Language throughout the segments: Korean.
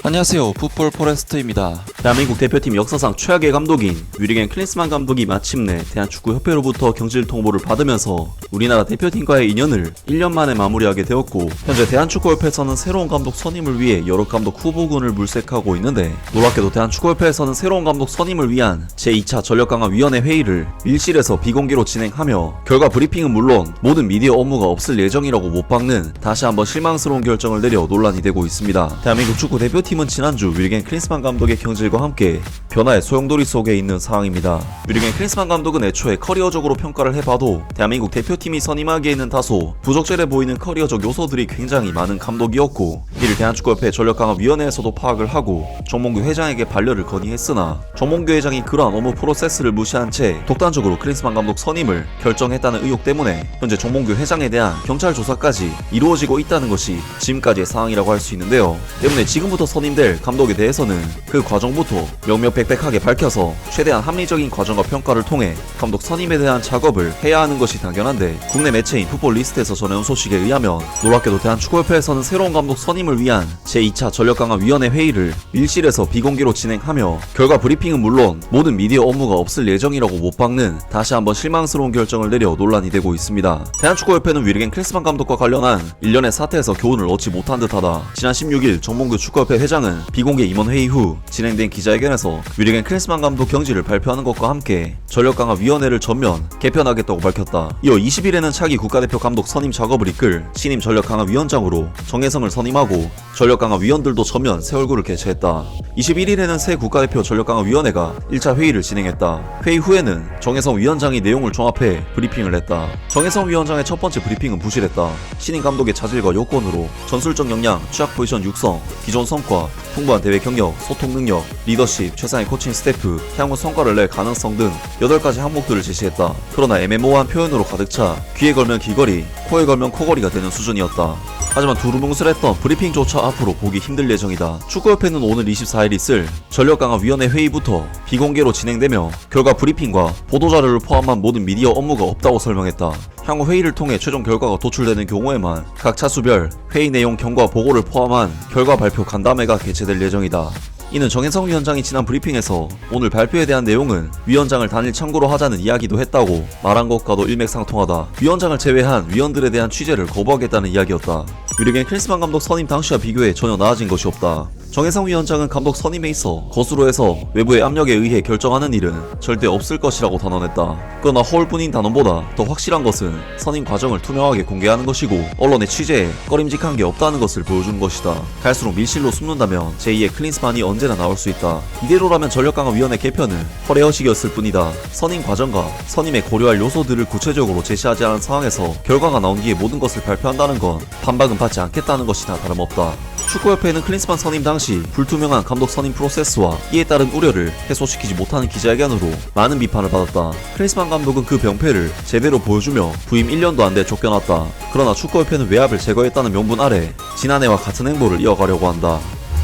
안녕하세요, 풋볼 포레스트입니다. 대한민국 대표팀 역사상 최악의 감독인 윌리겐 클린스만 감독이 마침내 대한축구협회로부터 경질 통보를 받으면서 우리나라 대표팀과의 인연을 1년 만에 마무리하게 되었고, 현재 대한축구협회에서는 새로운 감독 선임을 위해 여러 감독 후보군을 물색하고 있는데, 놀랍게도 대한축구협회에서는 새로운 감독 선임을 위한 제2차 전력강화위원회 회의를 밀실에서 비공개로 진행하며 결과 브리핑은 물론 모든 미디어 업무가 없을 예정이라고 못 박는 다시 한번 실망스러운 결정을 내려 논란이 되고 있습니다. 대한민국 축구 대표팀은 지난주 윌리겐 클린스만 감독의 경질과 함께 변화의 소용돌이 속에 있는 상황입니다. 윌리겐 클린스만 감독은 애초에 커리어적으로 평가를 해봐도 대한민국 대표팀이 선임하기에는 다소 부적절해 보이는 커리어적 요소들이 굉장히 많은 감독이었고, 이를 대한축구협회 전력강화위원회에서도 파악을 하고 정몽규 회장에게 반려를 건의했으나 정몽규 회장이 그러한 업무 프로세스를 무시한 채 독단적으로 클린스만 감독 선임을 결정했다는 의혹 때문에 현재 정몽규 회장에 대한 경찰 조사까지 이루어지고 있다는 것이 지금까지의 상황이라고 할 수 있는데요. 때문에 지금부터 선임될 감독에 대해서는 그 과정부터 명명백백하게 밝혀서 최대한 합리적인 과정과 평가를 통해 감독 선임에 대한 작업을 해야 하는 것이 당연한데, 국내 매체인 풋볼리스트에서 전해온 소식에 의하면 놀랍게도 대한축구협회에서는 새로운 감독 선임을 위한 제2차 전력강화위원회 회의를 밀실에서 비공개로 진행하며 결과 브리핑은 물론 모든 미디어 업무가 없을 예정이라고 못 박는 다시 한번 실망스러운 결정을 내려 논란이 되고 있습니다. 대한축구협회는 윌리겐 클린스만 감독과 관련한 일련의 사태에서 교훈을 얻지 못한 듯하다. 지난 16일 정몽규 축구협회 회장은 비공개 임원회의 후 진행된 기자회견에서 윌리겐 클린스만 감독 경질을 발표하는 것과 함께 전력강화위원회를 전면 개편하겠다고 밝혔다. 이어 20일에는 차기 국가대표 감독 선임 작업을 이끌 신임 전력강화위원장으로 정혜성을 선임하고 전력강화위원들도 전면 새 얼굴을 개최했다. 21일에는 새 국가대표 전력강화위원회가 1차 회의를 진행했다. 회의 후에는 정혜성 위원장이 내용을 종합해 브리핑을 했다. 정혜성 위원장의 첫 번째 브리핑은 부실했다. 신임 감독의 자질과 요건으로 전술적 역량, 취약 포지션 육성, 기존 성과, 풍부한 대회 경력, 소통 능력, 리더십, 최상의 코칭 스태프, 향후 성과를 낼 가능성 등 8가지 항목들을 제시했다. 그러나 애매모호한 표현으로 가득 차 귀에 걸면 귀걸이, 코에 걸면 코걸이가 되는 수준이었다. 하지만 두루뭉술했던 브리핑조차 앞으로 보기 힘들 예정이다. 축구협회는 오늘 24일 있을 전력강화위원회 회의부터 비공개로 진행되며 결과 브리핑과 보도자료를 포함한 모든 미디어 업무가 없다고 설명했다. 향후 회의를 통해 최종 결과가 도출되는 경우에만 각 차수별 회의 내용 경과 보고를 포함한 결과 발표 간담회가 개최될 예정이다. 이는 정혜성 위원장이 지난 브리핑에서 오늘 발표에 대한 내용은 위원장을 단일 참고로 하자는 이야기도 했다고 말한 것과도 일맥상통하다. 위원장을 제외한 위원들에 대한 취재를 거부하겠다는 이야기였다. 윌리겐 클린스만 감독 선임 당시와 비교해 전혀 나아진 것이 없다. 정혜성 위원장은 감독 선임에 있어 거수로 해서 외부의 압력에 의해 결정하는 일은 절대 없을 것이라고 단언했다. 그러나 허울뿐인 단언보다 더 확실한 것은 선임 과정을 투명하게 공개하는 것이고 언론의 취재에 꺼림직한 게 없다는 것을 보여준 것이다. 갈수록 밀실로 숨는다면 제2의 클린스만이 언제나 나올 수 있다. 이대로라면 전력강화위원회 개편은 허례허식이었을 뿐이다. 선임 과정과 선임에 고려할 요소들을 구체적으로 제시하지 않은 상황에서 결과가 나온 뒤에 모든 것을 발표한다는 건 반박은 받지 않겠다는 것이나 다름없다. 축구협회는 클린스만 선임 당시 불투명한 감독 선임 프로세스와 이에 따른 우려를 해소시키지 못하는 기자회견으로 많은 비판을 받았다. 클린스만 감독은 그 병폐를 제대로 보여주며 부임 1년도 안 돼 쫓겨났다. 그러나 축구협회는 외압을 제거했다는 명분 아래 지난해와 같은 행보를 이어가려고 한다.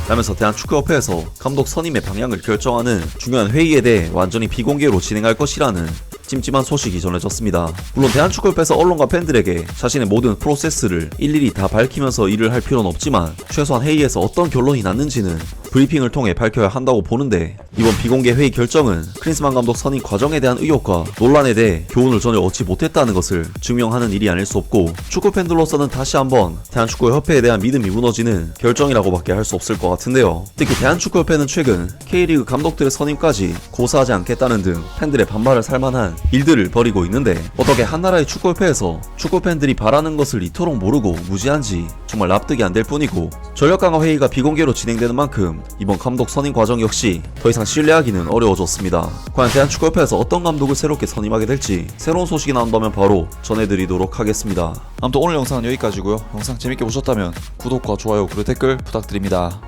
라면서 대한축구협회에서 감독 선임의 방향을 결정하는 중요한 회의에 대해 완전히 비공개로 진행할 것이라는 찜찜한 소식이 전해졌습니다. 물론 대한축구협회에서 언론과 팬들에게 자신의 모든 프로세스를 일일이 다 밝히면서 일을 할 필요는 없지만 최소한 회의에서 어떤 결론이 났는지는 브리핑을 통해 밝혀야 한다고 보는데, 이번 비공개 회의 결정은 클린스만 감독 선임 과정에 대한 의혹과 논란에 대해 교훈을 전혀 얻지 못했다는 것을 증명하는 일이 아닐 수 없고, 축구팬들로서는 다시 한번 대한축구협회에 대한 믿음이 무너지는 결정이라고밖에 할 수 없을 것 같은데요. 특히 대한축구협회는 최근 K리그 감독들의 선임까지 고사하지 않겠다는 등 팬들의 반발을 살만한 일들을 벌이고 있는데, 어떻게 한나라의 축구협회에서 축구팬들이 바라는 것을 이토록 모르고 무지한지 정말 납득이 안 될 뿐이고, 전력강화 회의가 비공개로 진행되는 만큼 이번 감독 선임 과정 역시 더 이상 신뢰하기는 어려워졌습니다. 과연 대한축구협회에서 어떤 감독을 새롭게 선임하게 될지 새로운 소식이 나온다면 바로 전해드리도록 하겠습니다. 아무튼 오늘 영상은 여기까지고요. 영상 재밌게 보셨다면 구독과 좋아요 그리고 댓글 부탁드립니다.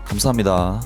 감사합니다.